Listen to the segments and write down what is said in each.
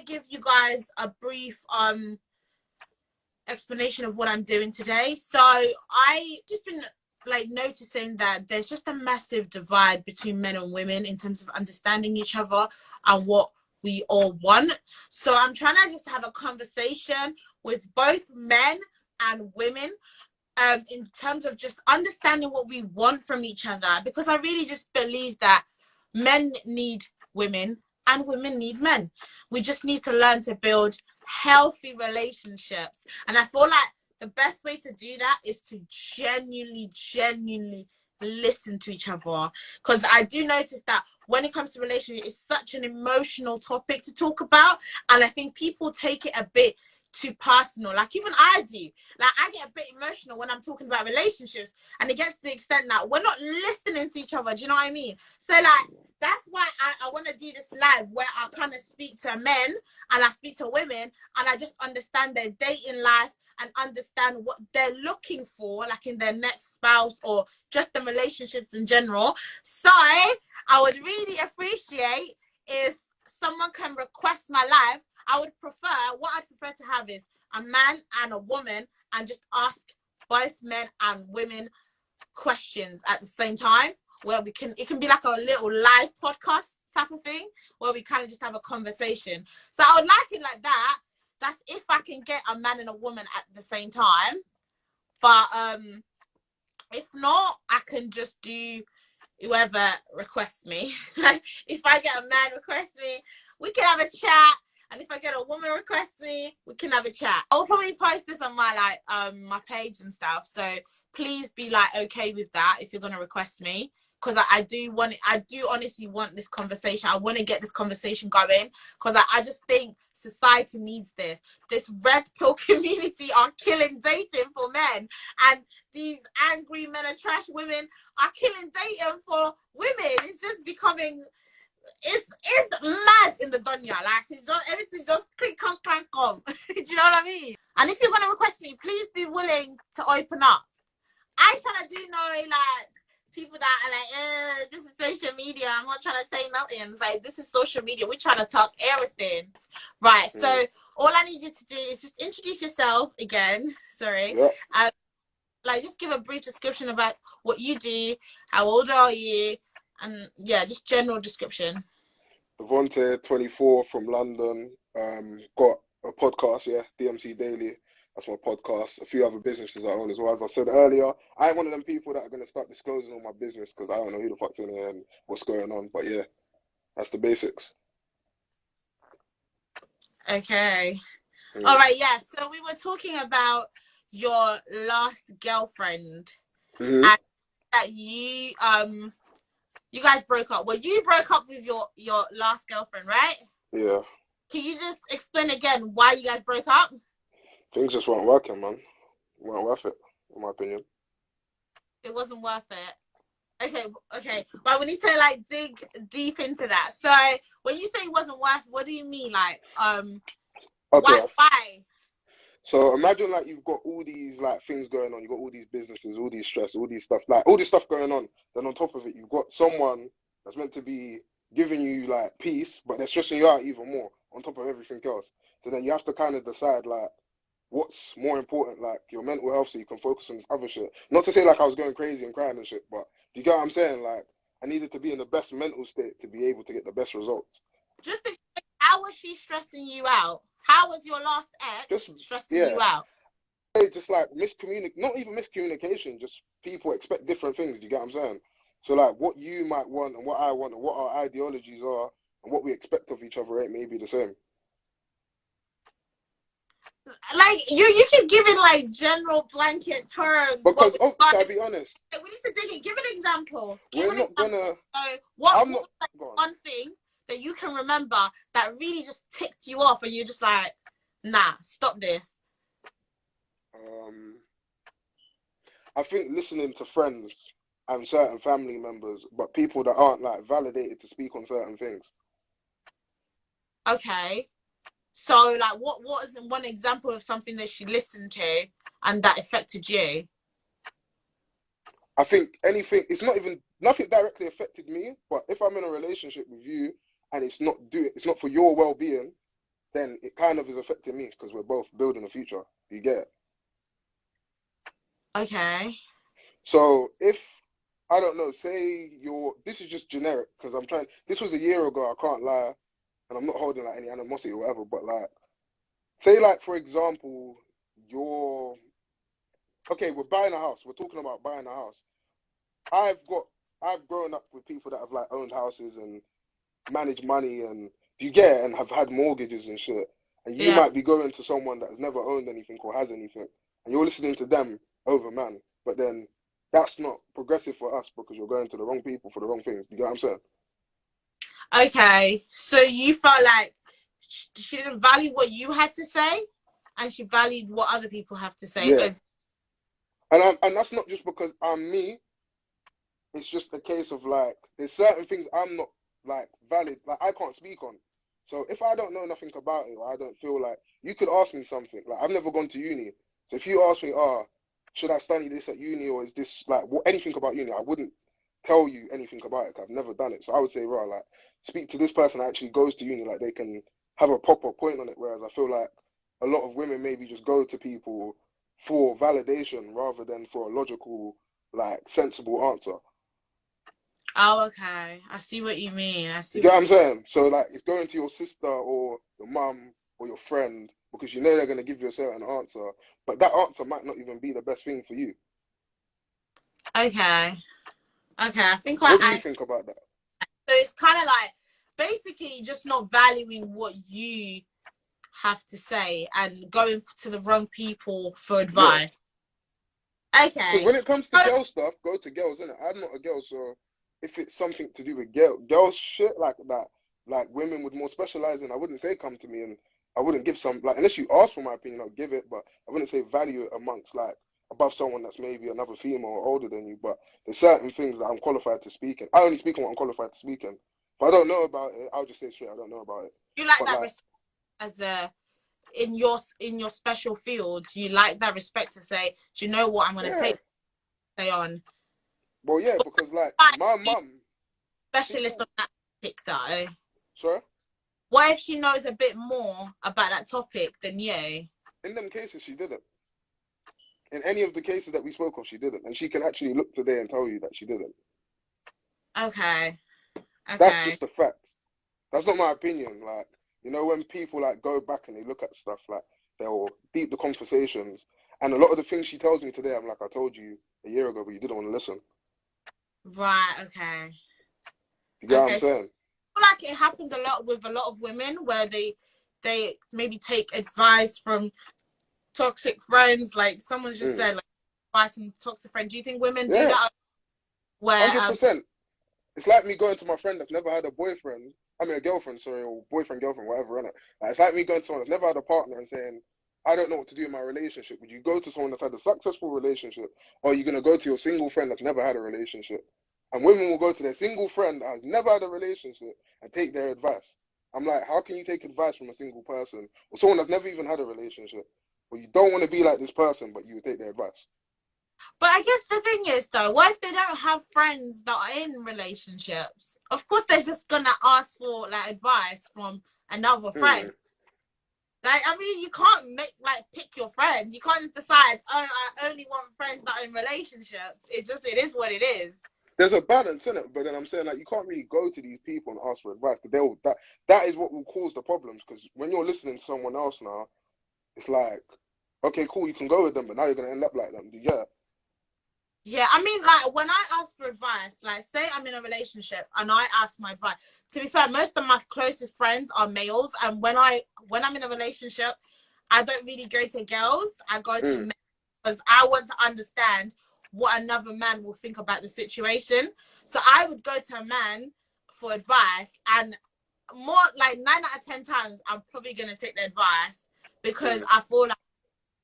give you guys a brief explanation of what I'm doing today. So I just been like noticing that there's just a massive divide between men and women in terms of understanding each other and what we all want. So I'm trying to just have a conversation with both men and women in terms of just understanding what we want from each other, because I really just believe that men need women and women need men. We just need to learn to build healthy relationships, and I feel like the best way to do that is to genuinely listen to each other, because I do notice that when it comes to relationships, it's such an emotional topic to talk about, and I think people take it a bit too personal. Like even I do, like I get a bit emotional when I'm talking about relationships, and it gets to the extent that we're not listening to each other. Do you know what I mean? So like that's why I want to do this live where I kind of speak to men and I speak to women and I just understand their dating life and understand what they're looking for, like in their next spouse or just the relationships in general. So I would really appreciate if someone can request my live. What I'd prefer to have is a man and a woman and just ask both men and women questions at the same time, where it can be like a little live podcast type of thing where we kind of just have a conversation. So I would like it like that. That's if I can get a man and a woman at the same time. But if not, I can just do whoever requests me. Like if I get a man request me, we can have a chat. And if I get a woman request me, we can have a chat. I'll probably post this on my my page and stuff. So please be like okay with that if you're gonna request me, because I do honestly want this conversation. I want to get this conversation going, because I just think society needs this. This red pill community are killing dating for men, and these angry men and trash women are killing dating for women. It's just becoming it's mad in the dunya. Like it's just, everything's just click clank clank on. Do you know what I mean? And if you're gonna request me, please be willing to open up. I try to do know like people that are like, this is social media. I'm not trying to say nothing. It's like this is social media. We're trying to talk everything, right? So all I need you to do is just introduce yourself again. Sorry. Yeah. Like just give a brief description about what you do. How old are you? And yeah, just general description. Devonte, 24, from London. Got a podcast, DMC Daily. That's my podcast. A few other businesses I own as well. As I said earlier, I ain't one of them people that are going to start disclosing all my business because I don't know who the fuck's in here and what's going on. But yeah, that's the basics. Okay. All right, yeah. So we were talking about your last girlfriend and that you guys broke up. Well, you broke up with your last girlfriend, right? Yeah. Can you just explain again why you guys broke up? Things just weren't working, man. Weren't worth it, in my opinion. It wasn't worth it. Okay. But we need to like dig deep into that. So when you say it wasn't worth it, what do you mean? Like, okay. Why? So imagine like you've got all these like things going on. You've got all these businesses, all these stress, all these stuff, like all this stuff going on. Then on top of it, you've got someone that's meant to be giving you like peace, but they're stressing you out even more on top of everything else. So then you have to kind of decide like what's more important, like your mental health, so you can focus on this other shit. Not to say like I was going crazy and crying and shit, but do you get what I'm saying? Like I needed to be in the best mental state to be able to get the best results. Just explain, how was she stressing you out? How was your last ex stressing you out? Just like not even miscommunication, just people expect different things, do you get what I'm saying? So like what you might want and what I want and what our ideologies are and what we expect of each other ain't maybe the same. Like you keep giving like general blanket terms. Because I'll be honest. We need to dig in. Give an example. What was like one thing that you can remember that really just ticked you off and you're just like, nah, stop this? I think listening to friends and certain family members, but people that aren't like validated to speak on certain things. Okay. So like what is one example of something that she listened to and that affected you? I think anything, nothing directly affected me, but if I'm in a relationship with you and it's not for your well-being, then it kind of is affecting me because we're both building a future. You get it? Okay. So if I don't know, say this is just generic because this was a year ago, I can't lie, and I'm not holding like any animosity or whatever, but like, say like for example, we're buying a house. We're talking about buying a house. I've grown up with people that have like owned houses and managed money and and have had mortgages and shit. And you Yeah. might be going to someone that has never owned anything or has anything, and you're listening to them over man. But then that's not progressive for us because you're going to the wrong people for the wrong things. You get what I'm saying? Okay. So you felt like she didn't value what you had to say, and she valued what other people have to say. Yeah. And that's not just because I'm me. It's just a case of like, there's certain things I'm not like valid, like I can't speak on. So if I don't know nothing about it, or I don't feel like, you could ask me something. Like I've never gone to uni. So if you ask me, should I study this at uni, or is this like anything about uni, I wouldn't tell you anything about it 'cause I've never done it. So I would say, right, like speak to this person that actually goes to uni, like they can have a proper point on it. Whereas I feel like a lot of women maybe just go to people for validation rather than for a logical, like sensible answer. Oh, okay. I see what you mean. You get what I'm saying? So like it's going to your sister or your mum or your friend because you know they're gonna give you a certain answer, but that answer might not even be the best thing for you. Okay. Okay. I think What do you think about that? so it's kind of like basically just not valuing what you have to say and going to the wrong people for advice. Yeah. Okay. Because when it comes to girl stuff, go to girls, innit? I'm not a girl, so if it's something to do with girl shit like that, like women would more specialize in, I wouldn't say come to me, and I wouldn't give some, like, unless you ask for my opinion, I'll give it, but I wouldn't say value it amongst like above someone that's maybe another female or older than you. But there's certain things that I'm qualified to speak in. I only speak on what I'm qualified to speak in. If I don't know about it, I'll just say straight I don't know about it. You like But that like, respect as a in your special field. You like that respect to say, do you know what, I'm gonna yeah. stay on. Well, yeah, But because like like, my mum, specialist people, on that topic though. sorry, What if she knows a bit more about that topic than you? in them cases she didn't. In any of the cases that we spoke of, she didn't, and she can actually look today and tell you that she didn't. Okay. That's Okay. just a fact. That's not my opinion. Like, you know, when people like go back and they look at stuff, like they'll deep the conversations, and a lot of the things she tells me today, I'm like, I told you a year ago, but you didn't want to listen. Right. Okay. You get what I'm Okay. So saying? I feel like it happens a lot with a lot of women where they maybe take advice from toxic friends. Like someone's just said, like advice from toxic friend. Do you think women do Yeah, that? Where 100%. It's like me going to my friend that's never had a boyfriend. I mean, a girlfriend, sorry, or boyfriend, girlfriend, whatever, innit? Like, it's like me going to someone that's never had a partner and saying, I don't know what to do in my relationship. Would you go to someone that's had a successful relationship, or are you going to go to your single friend that's never had a relationship? And women will go to their single friend that has never had a relationship and take their advice. I'm like, how can you take advice from a single person or someone that's never even had a relationship? Well, you don't want to be like this person, but you would take their advice. But I guess the thing is though, what if they don't have friends that are in relationships? Of course they're just gonna ask for like advice from another friend. Mm. Like, I mean, you can't pick your friends. You can't just decide, oh, I only want friends that are in relationships. It is what it is. There's a balance in it, but then I'm saying like you can't really go to these people and ask for advice because that is what will cause the problems. Because when you're listening to someone else now, it's like, okay, cool, you can go with them, but now you're gonna end up like them. Yeah. Yeah, I mean, like when I ask for advice, like say I'm in a relationship and I ask my advice. To be fair, most of my closest friends are males, and when I'm in a relationship, I don't really go to girls. I go to men because I want to understand what another man will think about the situation. So I would go to a man for advice, and more like 9 out of 10 times, I'm probably gonna take the advice because I feel like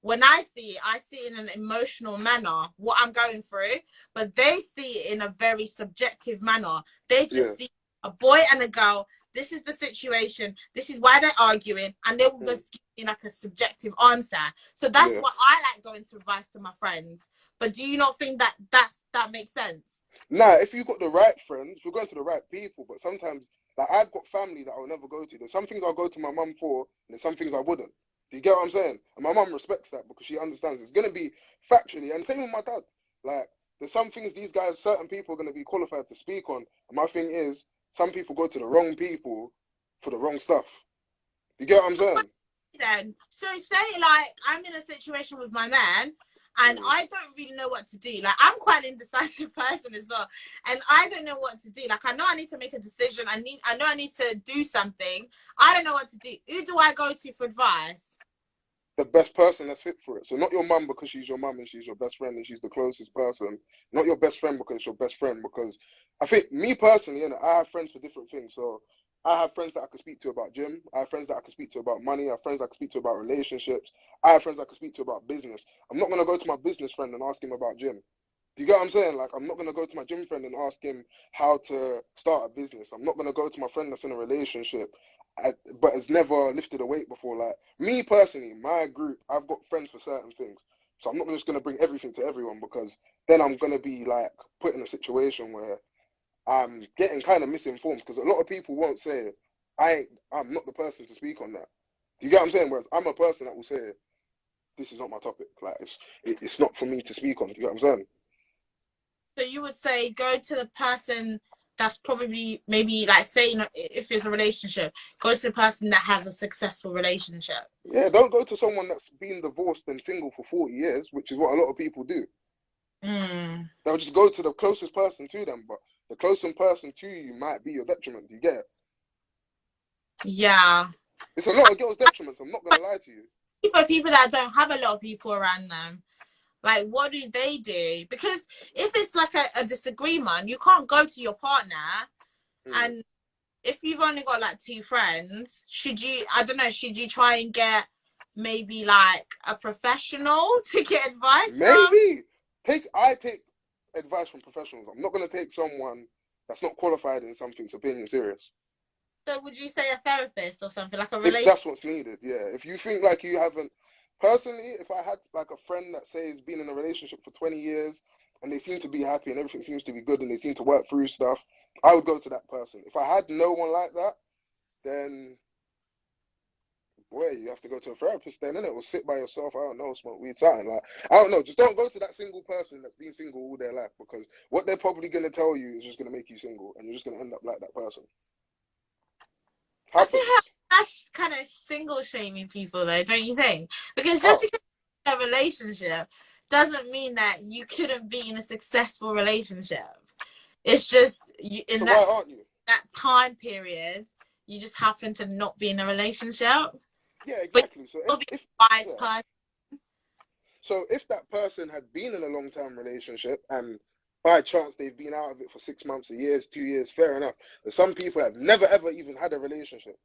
when I see it in an emotional manner, what I'm going through, but they see it in a very subjective manner. They just see a boy and a girl. This is the situation. This is why they're arguing. And they will just give me like a subjective answer. So that's what I like going to advice to my friends. But do you not think that that makes sense? Nah, if you've got the right friends, you're going to the right people, but sometimes Like, I've got family that I'll never go to. There's some things I'll go to my mum for, and there's some things I wouldn't. Do you get what I'm saying? And my mum respects that because she understands it's going to be factually, and same with my dad. Like, there's some things these guys, certain people are going to be qualified to speak on. And my thing is, some people go to the wrong people for the wrong stuff. You get what I'm saying? Then, so say like I'm in a situation with my man and I don't really know what to do. Like, I'm quite an indecisive person as well, and I don't know what to do. Like, I know I need to make a decision. I know I need to do something. I don't know what to do. Who do I go to for advice? The best person that's fit for it. So not your mum because she's your mum and she's your best friend and she's the closest person. Not your best friend because it's your best friend. Because I think, me personally, you know, I have friends for different things. So I have friends that I can speak to about gym. I have friends that I can speak to about money. I have friends that I can speak to about relationships. I have friends that I can speak to about business. I'm not going to go to my business friend and ask him about gym. Do you get what I'm saying? Like, I'm not going to go to my gym friend and ask him how to start a business. I'm not going to go to my friend that's in a relationship but has never lifted a weight before. Like, me personally, my group, I've got friends for certain things. So I'm not just going to bring everything to everyone, because then I'm going to be like put in a situation where I'm getting kind of misinformed, because a lot of people won't say, I'm not the person to speak on that. Do you get what I'm saying? Whereas I'm a person that will say, this is not my topic. Like, it's not for me to speak on. Do you get what I'm saying? So you would say go to the person that's probably, maybe, like, say, you know, if it's a relationship, go to the person that has a successful relationship. Yeah, don't go to someone that's been divorced and single for 40 years, which is what a lot of people do. They'll just go to the closest person to them, but the closest person to you might be your detriment. Do you get it? Yeah. It's a lot of girls' detriments. I'm not going to lie to you. For people that don't have a lot of people around them, like, what do they do? Because if it's like a disagreement, you can't go to your partner. And if you've only got like 2 friends, should you, I don't know, should you try and get maybe like a professional to get advice Maybe. I take advice from professionals. I'm not going to take someone that's not qualified in something to being serious. So would you say a therapist or something, like a If relationship? that's what's needed, yeah. If you think like you haven't, personally, if I had like a friend that says been in a relationship for 20 years and they seem to be happy and everything seems to be good and they seem to work through stuff, I would go to that person. If I had no one like that, then boy, you have to go to a therapist then, innit? Or sit by yourself, I don't know, smoke weed, something. Like, I don't know, just don't go to that single person that's been single all their life, because what they're probably going to tell you is just going to make you single and you're just going to end up like that person. I think Happens. that's kind of single shaming people, though, don't you think? Because How? just because you're in a relationship doesn't mean that you couldn't be in a successful relationship. It's just in So why aren't you? that time period, you just happen to not be in a relationship. Yeah, But exactly. So you'll be if a wise yeah. person. So if that person had been in a long-term relationship and by chance they've been out of it for 6 months, a year, 2 years, fair enough. There's some people that have never ever even had a relationship,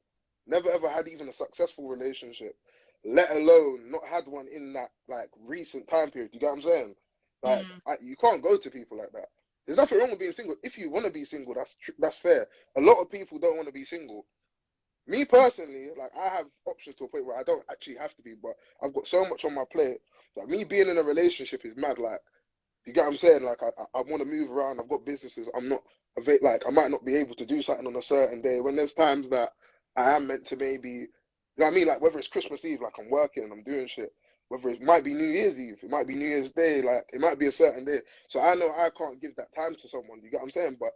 never ever had even a successful relationship, let alone not had one in that like recent time period. You get what I'm saying? Like, you can't go to people like that. There's nothing wrong with being single. If you want to be single, that's fair. A lot of people don't want to be single. Me personally, like, I have options to a point where I don't actually have to be, but I've got so much on my plate that me being in a relationship is mad. Like, you get what I'm saying? Like, I want to move around. I've got businesses. I'm not, like, I might not be able to do something on a certain day when there's times that I am meant to maybe, you know what I mean? Like, whether it's Christmas Eve, like, I'm working, I'm doing shit. Whether it might be New Year's Eve, it might be New Year's Day, like, it might be a certain day. So I know I can't give that time to someone. You get what I'm saying? But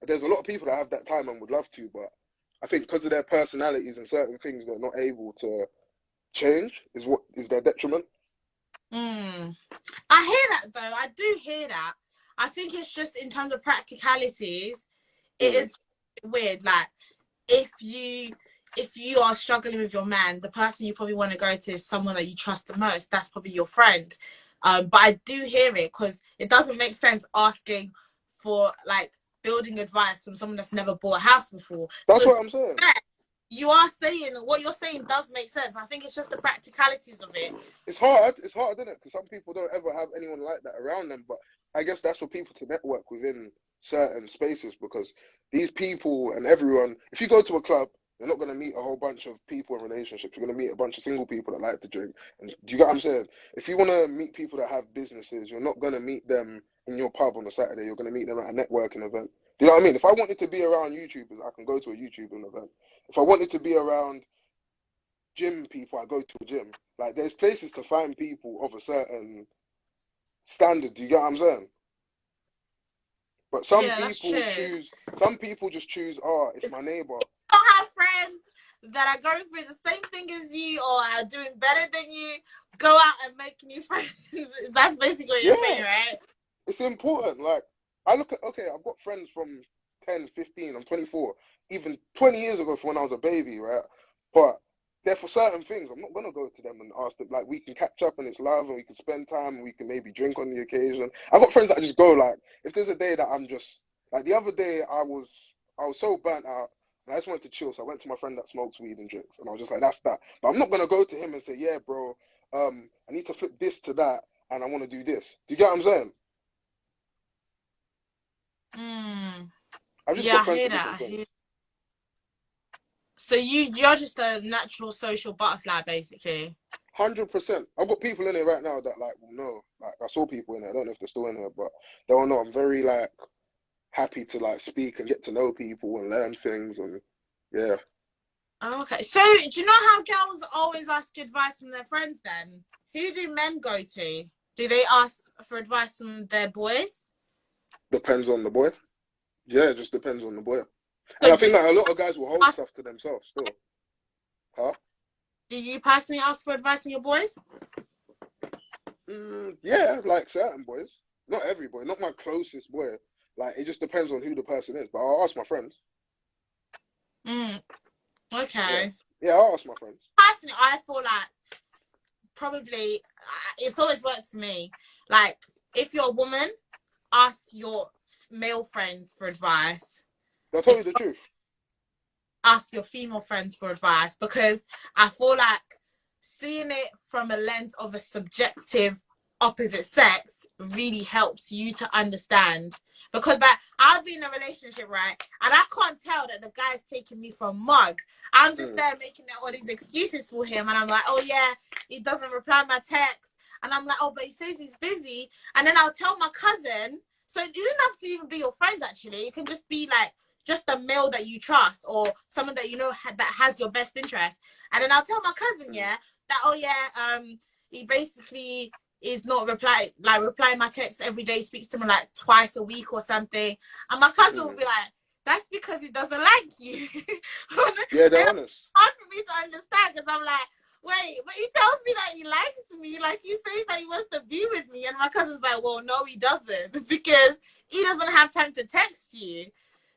there's a lot of people that have that time and would love to, but I think because of their personalities and certain things they're not able to change is what is their detriment. I hear that, though. I do hear that. I think it's just in terms of practicalities, it is weird. Like, if you are struggling with your man, the person you probably want to go to is someone that you trust the most. That's probably your friend. But I do hear it, because it doesn't make sense asking for like building advice from someone that's never bought a house before. That's So what I'm saying. you are saying what you're saying does make sense. I think it's just the practicalities of it. It's hard, isn't it? Because some people don't ever have anyone like that around them. But I guess that's for people to network within certain spaces, because these people and everyone, if you go to a club, you're not going to meet a whole bunch of people in relationships. You're going to meet a bunch of single people that like to drink. And do you get what I'm saying? If you want to meet people that have businesses, you're not going to meet them in your pub on a Saturday. You're going to meet them at a networking event. Do you know what I mean? If I wanted to be around YouTubers, I can go to a YouTuber event. If I wanted to be around gym people, I go to a gym. Like, there's places to find people of a certain standard. Do you get what I'm saying? But some Yeah, that's people true. choose. Some people just choose. Oh, it's my neighbor. Don't have friends that are going through the same thing as you or are doing better than you. Go out and make new friends. That's basically what you're saying, Yeah, right? it's important. Like, I look at, okay, I've got friends from 10, 15, I'm 24, even 20 years ago from when I was a baby, right? But they're for certain things. I'm not going to go to them and ask them, like, we can catch up and it's love and we can spend time and we can maybe drink on the occasion. I've got friends that I just go, like, if there's a day that I'm just, like, the other day I was so burnt out and I just wanted to chill. So I went to my friend that smokes weed and drinks and I was just like, that's that. But I'm not going to go to him and say, yeah, bro, I need to flip this to that and I want to do this. Do you get what I'm saying? Mm. I've just Yeah, got I friends hear for that. different things. So you're just a natural social butterfly, basically. 100%. I've got people in here right now that like will know. Like I saw people in here. I don't know if they're still in here, but they will know. I'm very like happy to like speak and get to know people and learn things and yeah. Oh, okay. So do you know how girls always ask advice from their friends then? Who do men go to? Do they ask for advice from their boys? Depends on the boy. Yeah, it just depends on the boy. And So I think that a lot of guys will hold ask, stuff to themselves still. Huh? do you personally ask for advice from your boys? Yeah, like certain boys. Not every boy, not my closest boy. Like it just depends on who the person is. But I'll ask my friends. Mm, Yeah. okay. Yeah, I'll ask my friends. Personally, I feel like probably it's always worked for me. Like if you're a woman, ask your male friends for advice. They'll tell you If the truth. ask your female friends for advice, because I feel like seeing it from a lens of a subjective opposite sex really helps you to understand. Because like I'll be in a relationship, right, and I can't tell that the guy's taking me for a mug. I'm just Mm. there making all these excuses for him, and I'm like, oh yeah, he doesn't reply my text, and I'm like, oh, but he says he's busy, and then I'll tell my cousin. So it doesn't have to even be your friends. Actually, it can just be like just a male that you trust or someone that you know that has your best interest. And then I'll tell my cousin, yeah, that oh yeah, he basically is not replying my text every day, speaks to me like twice a week or something. And my cousin will be like, that's because he doesn't like you. Yeah, And they're it's honest. hard for me to understand because I'm like, wait, but he tells me that he likes me, like he says that he wants to be with me, and my cousin's like, well, no, he doesn't, because he doesn't have time to text you.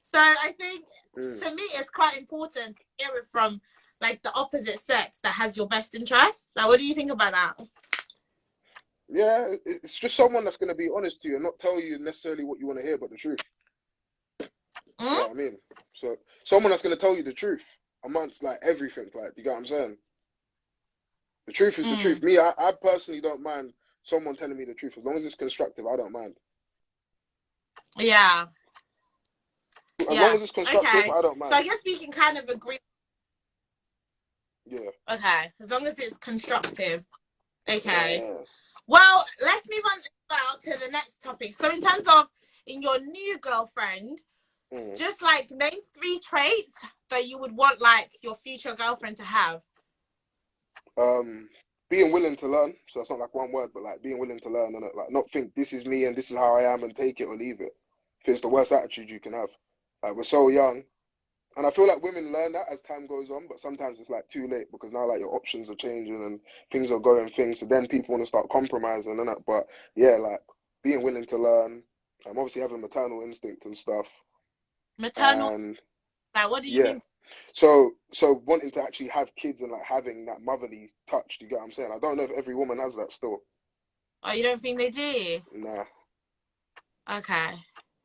So I think to me it's quite important to hear it from like the opposite sex that has your best interests. Like, what do you think about that? Yeah, it's just someone that's going to be honest to you and not tell you necessarily what you want to hear, but the truth. You know Mm? what I mean? So someone that's going to tell you the truth amongst like everything, like you get what I'm saying? The truth is the truth. Mm. Me, I personally don't mind someone telling me the truth as long as it's constructive. I don't mind. Yeah. As long Yeah. as it's constructive, Okay. I don't So mind. I guess we can kind of agree. Yeah. Okay. As long as it's constructive. Okay. Yeah. Well, let's move on to the next topic. So in terms of in your new girlfriend, Mm. just like name 3 traits that you would want like your future girlfriend to have. Being willing to learn. So that's not like one word, but like being willing to learn and like not think this is me and this is how I am and take it or leave it. I think it's the worst attitude you can have. Like we're so young. And I feel like women learn that as time goes on, but sometimes it's like too late because now like your options are changing and things are going things. So then people want to start compromising and that. But yeah, like being willing to learn. Obviously having maternal instinct and stuff. Maternal, And like what do you yeah. mean? So wanting to actually have kids and like having that motherly touch, do you get what I'm saying? I don't know if every woman has that still. Oh, you don't think they do? Nah. Okay.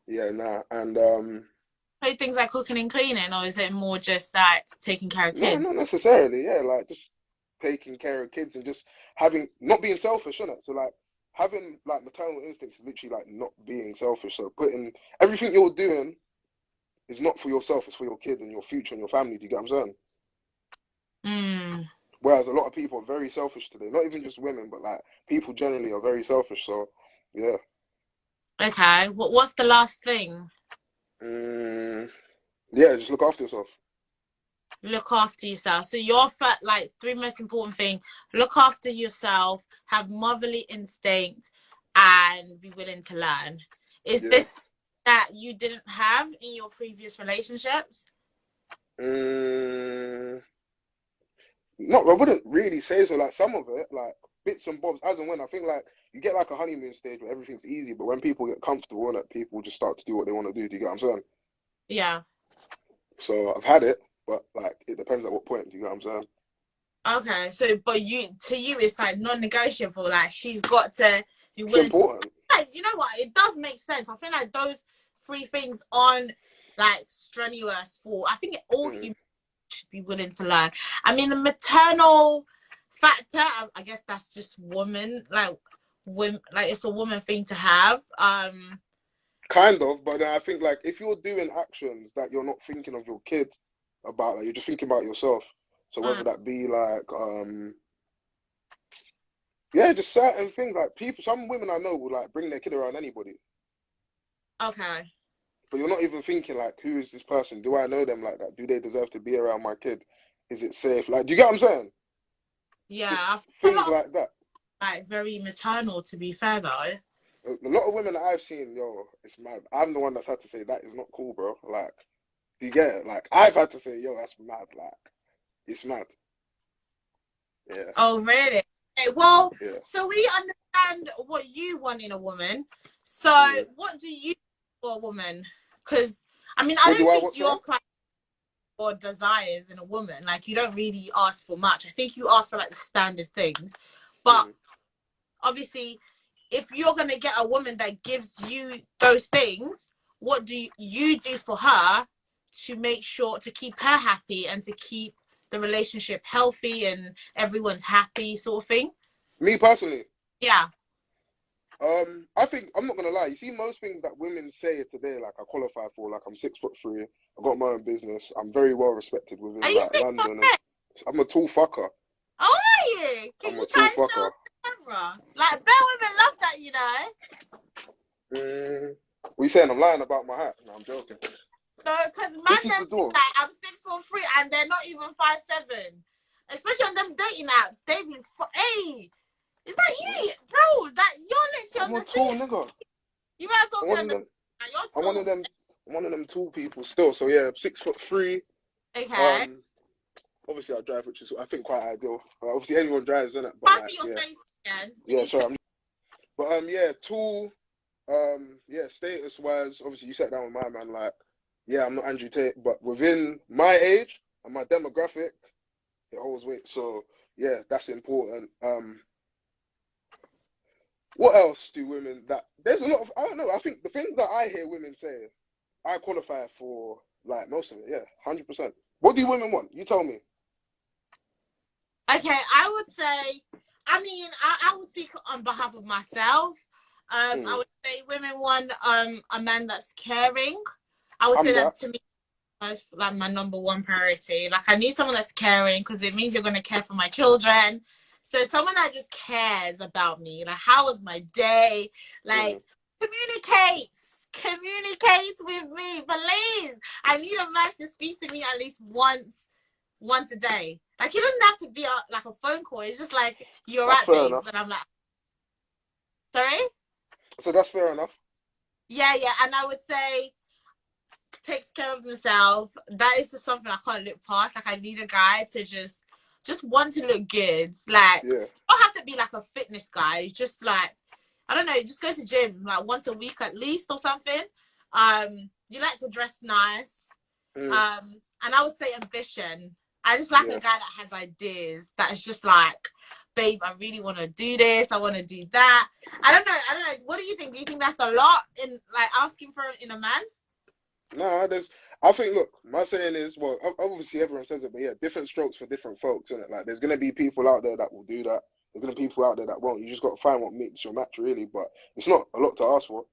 Yeah, nah. And So things like cooking and cleaning, or is it more just like taking care of no, kids? not necessarily. Yeah, like just taking care of kids and just having not being selfish, innit? So like having like maternal instincts is literally like not being selfish. So putting everything you're doing is not for yourself, it's for your kid and your future and your family. Do you get what I'm saying? Mm. Whereas a lot of people are very selfish today. Not even just women, but like people generally are very selfish. So yeah. Okay. What's the last thing? Mm, yeah, just look after yourself. Look after yourself. So your like three most important things: look after yourself, have motherly instinct, and be willing to learn. Is Yeah. this that you didn't have in your previous relationships? Mm, not, I wouldn't really say so. Like some of it, like bits and bobs, as and when. I think like you get like a honeymoon stage where everything's easy, but when people get comfortable in it, people just start to do what they want to do. Do you get what I'm saying? Yeah. So I've had it, but like it depends at what point. Do you get what I'm saying? Okay. So, but to you, it's like non-negotiable. Like she's got to be It's willing to. important. Like, you know what? It does make sense. I feel like those three things aren't like strenuous for. I think all Mm. humans should be willing to learn. I mean, the maternal factor, I guess that's just women, like it's a woman thing to have. Kind of, but then I think like if you're doing actions that you're not thinking of your kid about, like you're just thinking about yourself. So uh whether that be like yeah, just certain things like people, some women I know will like bring their kid around anybody, okay. but you're not even thinking like, who is this person? Do I know them like that? Do they deserve to be around my kid? Is it safe? Like, do you get what I'm saying? Yeah, Just I feel a things lot of like that. like very maternal. To be fair, though. A lot of women that I've seen, yo, it's mad. I'm the one that's had to say that is not cool, bro. Like, do you get it? Like, I've had to say, yo, that's mad. Like, it's mad. Yeah, Oh, really? Okay, well, yeah. so we understand what you want in a woman. So, Mm. what do you want for a woman? Because I mean, I What don't do I think want, you're sorry? quite or desires in a woman. Like, you don't really ask for much. I think you ask for like the standard things, but Mm. obviously, if you're gonna get a woman that gives you those things, what do you do for her to make sure to keep her happy and to keep the relationship healthy and everyone's happy, sort of thing? Me personally, Yeah. I think I'm not gonna lie. You see, most things that women say today, like I qualify for, like I'm 6'3", I got my own business, I'm very well respected Are within you like sick of London, and it? I'm a tall fucker. Oh, are you? Can I'm you a try tall and show fucker. us the camera? Like, Bell women love that, you know. What you saying? I'm lying about my hat? No, I'm joking. No, because This man, is them the think door. like I'm 6'3" and they're not even 5'7". Especially on them dating apps, they be hey, is that you, bro? That you're literally I'm on a the tall scene. nigga. You might as well I'm be one on of the. them. Like, you're I'm one of tall. them. I'm one of them tall people still. So yeah, 6'3". Okay. Um, obviously I drive, which is I think quite ideal. Obviously anyone drives, isn't it? But Can't like, see your yeah, face again. We yeah. need to. Sorry, but yeah, tall. Yeah, status wise, obviously you sat down with my man. Like, yeah, I'm not Andrew Tate, but within my age and my demographic, it holds weight. So yeah, that's important. What else do women that there's a lot of I don't know. I think the things that I hear women say, I qualify for like most of it. Yeah, 100%. What do women want? You tell me. Okay, I would say. I mean, I will speak on behalf of myself. I Mm, would say women want a man that's caring. I would say I'm that that. to me is like my number one priority. Like I need someone that's caring because it means you're gonna care for my children. So someone that just cares about me. Like how was my day? Like Mm, communicates with me, please. I need a man to speak to me at least once a day. Like it doesn't have to be like a phone call. It's just like you're that's right, fair babes, enough. and I'm like, sorry. So that's fair enough. Yeah, yeah, and I would say takes care of himself. That is just something I can't look past. Like I need a guy to just want to look good. Like Yeah. don't have to be like a fitness guy. Just like I don't know, just go to gym like once a week at least or something. You like to dress nice. Mm, And I would say ambition. I just like a yeah. guy that has ideas. That is just like, babe, I really want to do this. I want to do that. I don't know. I don't know. What do you think? Do you think that's a lot in like asking for in a man? No, there's. I think. Look, my saying is, well, obviously everyone says it, but yeah, different strokes for different folks, isn't it? Like, there's gonna be people out there that will do that. There's gonna be people out there that won't. You just got to find what makes your match, really. But it's not a lot to ask for.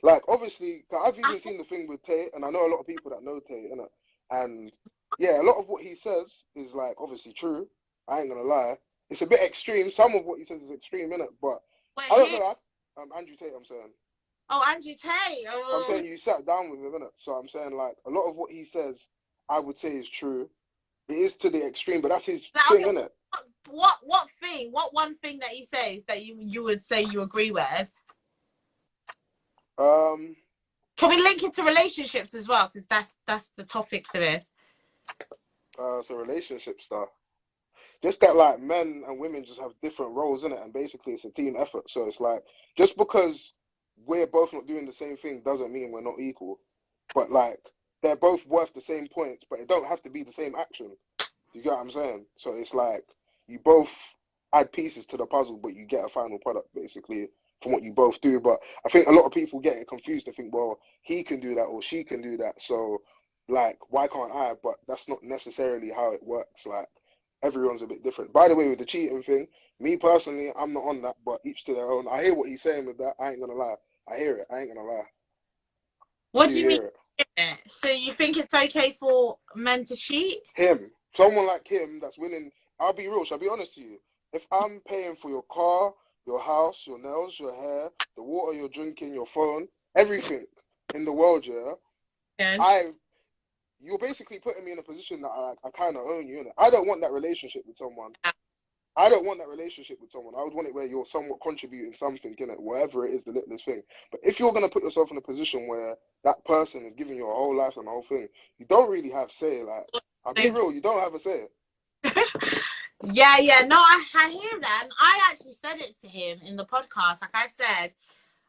Like, obviously, 'cause I've I even think seen the thing with Tate, and I know a lot of people that know Tate, innit? And yeah, a lot of what he says is like obviously true. I ain't gonna lie. It's a bit extreme. Some of what he says is extreme, innit? But we're I don't here. know. Andrew Tate, I'm saying. Oh, Andrew Tate. I'm Oh. saying you sat down with him, innit? So I'm saying like a lot of what he says, I would say is true. It is to the extreme, but that's his Like, thing, okay, innit? what thing? What one thing that he says that you would say you agree with? Um, Can we link it to relationships as well? Because that's the topic for this. so relationship stuff. Just that like men and women just have different roles in it, and basically it's a team effort. So it's like just because we're both not doing the same thing doesn't mean we're not equal. But like they're both worth the same points, but it don't have to be the same action. You get what I'm saying? So it's like you both add pieces to the puzzle, but you get a final product basically from what you both do. But I think a lot of people get it confused. They think, well, he can do that or she can do that, so like why can't I? But that's not necessarily how it works. Like everyone's a bit different. By the way, with the cheating thing, me personally, I'm not on that, but each to their own. I hear what he's saying with that. I ain't gonna lie. I hear it. I ain't gonna lie. I What do do you mean? hear it. So you think it's okay for men to cheat? Him, someone like him that's willing. I'll be real. Shall I be honest to you? If I'm paying for your car, your house, your nails, your hair, the water you're drinking, your phone, everything in the world, yeah, Then I you're basically putting me in a position that I kind of own you. Innit? I don't want that relationship with someone. I don't want that relationship with someone. I would want it where you're somewhat contributing something in it, whatever it is, the littlest thing. But if you're gonna put yourself in a position where that person is giving you a whole life and the whole thing, you don't really have say. Like, I'll be real, you don't have a say. yeah. No, I hear that, and I actually said it to him in the podcast. Like I said,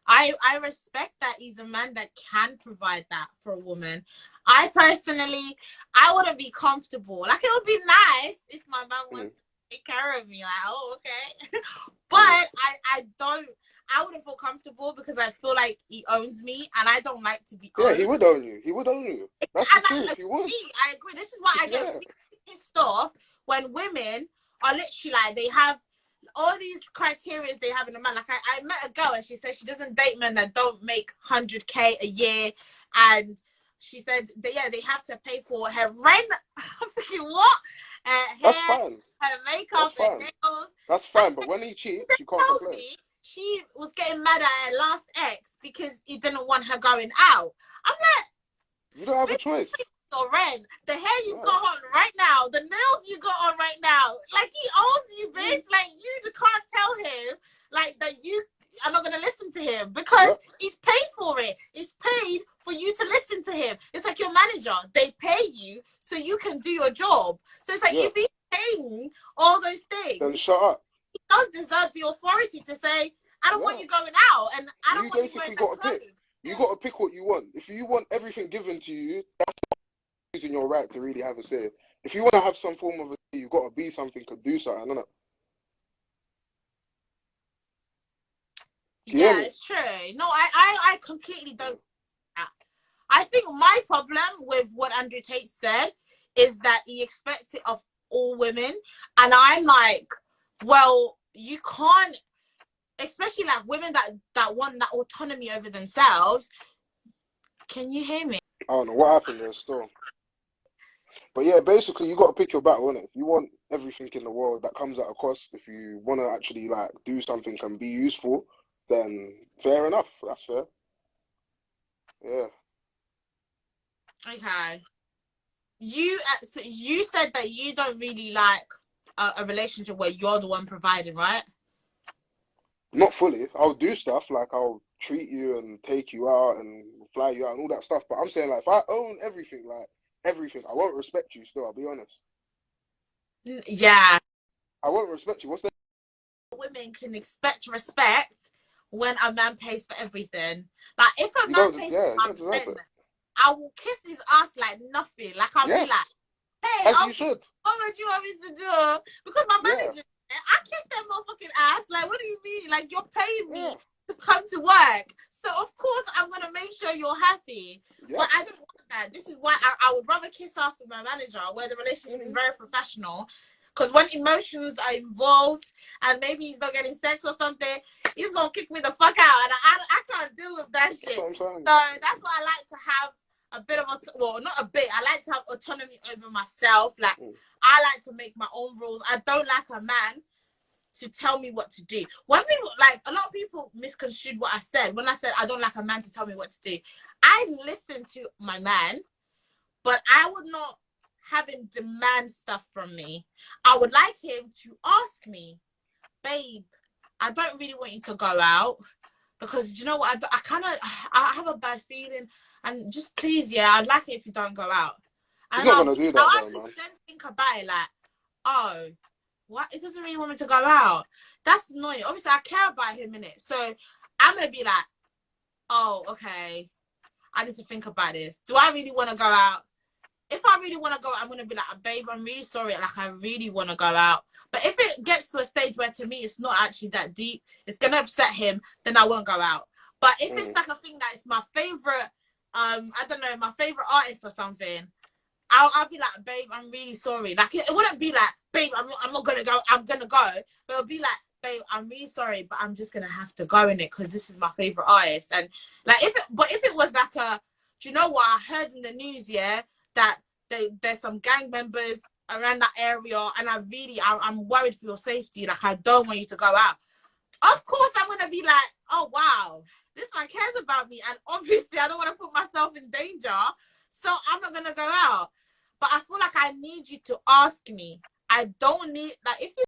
I respect that he's a man that can provide that for a woman. I personally, I wouldn't be comfortable. Like it would be nice if my man Mm. wants to take care of me. Like, oh, okay. But Mm. I don't. I wouldn't feel comfortable because I feel like he owns me, and I don't like to be Yeah, owned. he would own you. He would own you. That's the And truth. He would. I agree. This is why I get Yeah. really pissed off when women are literally like they have all these criteria they have in a man. Like I met a girl and she said she doesn't date men that don't make 100K a year, and she said they have to pay for her rent. I'm thinking what? That's Hair, fine. her That's makeup, her fine. nails. That's fine. But when he cheats, you can't Tells complain. me she was getting mad at her last ex because he didn't want her going out. I'm like, You don't have a choice. your rent, the hair you Yeah. got on right now, the nails you got on right now, like he owns you, bitch. Like you can't tell him like that you are not gonna listen to him because Yep. he's paid for it. He's paid for you to listen to him. It's like your manager. They pay you so you can do your job. So it's like Yeah. if he's paying all those things, Then shut up. he does deserve the authority to say, I don't want Yeah. you going out and I don't You want you wearing basically that got to clothes. pick. You got to pick what you want. If you want everything given to you, that's using your right to really have a say. If you want to have some form of a say, you got to be something, could do something, innit? Can you hear Yeah, me? it's true. No, I completely don't. I think my problem with what Andrew Tate said is that he expects it of all women. And I'm like, well, you can't, especially like women that want that autonomy over themselves. Can you hear me? I don't know what happened there still. But yeah, basically you got to pick your battle, innit? If you want everything in the world, that comes at a cost. If you want to actually like do something and be useful, then fair enough. That's fair. Yeah. Okay. So you said that you don't really like a relationship where you're the one providing, right? Not fully. I'll do stuff like I'll treat you and take you out and fly you out and all that stuff. But I'm saying like if I own everything, like everything, I won't respect you still, I'll be honest. Yeah. I won't respect you. What's the Women can expect respect when a man pays for everything. Like if a you man don't pays yeah, for you my don't deserve rent, it. I will kiss his ass like nothing. Like I'll be Yes. like, hey, As you should. what would you want me to do? Because my Yeah. manager, I kiss that motherfucking ass. Like, what do you mean? Like you're paying me Yeah. to come to work. So of course I'm gonna make sure you're happy. Yes. But I don't want that. This is why I would rather kiss ass with my manager where the relationship is very professional. Because when emotions are involved and maybe he's not getting sex or something, he's gonna kick me the fuck out, and I can't deal with that shit. That's what I'm saying. So that's why I like to have a bit of well, not a bit. I like to have autonomy over myself. Like I like to make my own rules. I don't like a man to tell me what to do. When people, like, a lot of people misconstrued what I said when I said I don't like a man to tell me what to do. I listen to my man, but I would not have him demand stuff from me. I would like him to ask me, babe, I don't really want you to go out because you know what, I have a bad feeling, and just please, yeah, I'd like it if you don't go out. He's And not gonna do that, I'll though, actually man. then think about it like, oh, what? It doesn't really want me to go out. That's annoying. Obviously, I care about him in it, so I'm gonna be like, oh, okay, I need to think about this. Do I really want to go out? If I really want to go out, I'm gonna be like, babe, I'm really sorry. Like, I really want to go out. But if it gets to a stage where to me it's not actually that deep, it's gonna upset him, then I won't go out. But if it's like a thing that is my favorite, I don't know, my favorite artist or something, I'll be like, babe, I'm really sorry. Like, it wouldn't be like, babe, I'm not gonna go, I'm gonna go. But it'll be like, babe, I'm really sorry, but I'm just gonna have to go in it because this is my favorite artist. And like, if it was like a, do you know what I heard in the news? Yeah, that there's some gang members around that area, and I'm worried for your safety. Like, I don't want you to go out. Of course, I'm gonna be like, oh wow, this man cares about me, and obviously, I don't want to put myself in danger, so I'm not gonna go out. But I feel like I need you to ask me. I don't need, like, if you